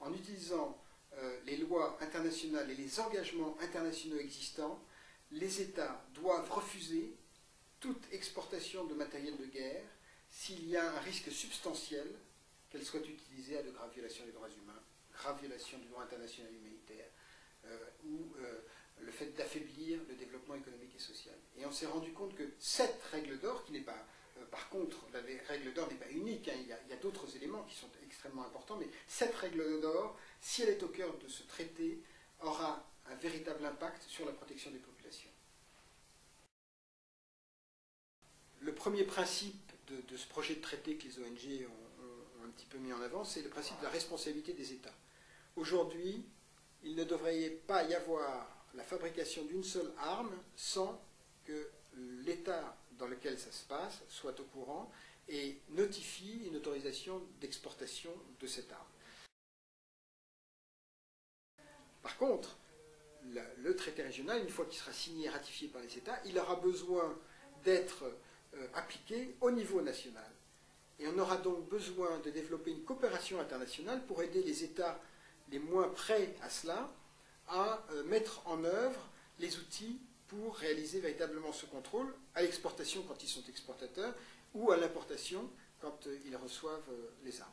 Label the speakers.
Speaker 1: en utilisant les lois internationales et les engagements internationaux existants, les États doivent refuser toute exportation de matériel de guerre s'il y a un risque substantiel qu'elle soit utilisée à de graves violations des droits humains, graves violations du droit international humanitaire, ou le fait d'affaiblir le développement économique et social. Et on s'est rendu compte que cette règle d'or, qui n'est pas, par contre, la règle d'or n'est pas unique, hein, il y a d'autres éléments qui sont extrêmement importants, mais cette règle d'or, si elle est au cœur de ce traité, aura un véritable impact sur la protection des populations. Le premier principe de ce projet de traité que les ONG ont un petit peu mis en avant, c'est le principe de la responsabilité des États. Aujourd'hui, il ne devrait pas y avoir la fabrication d'une seule arme sans que l'État dans lequel ça se passe soit au courant et notifie une autorisation d'exportation de cette arme. Par contre, le traité régional, une fois qu'il sera signé et ratifié par les États, il aura besoin d'être appliqué au niveau national. Et on aura donc besoin de développer une coopération internationale pour aider les États les moins prêts à cela à mettre en œuvre les outils pour réaliser véritablement ce contrôle à l'exportation quand ils sont exportateurs ou à l'importation quand ils reçoivent les armes.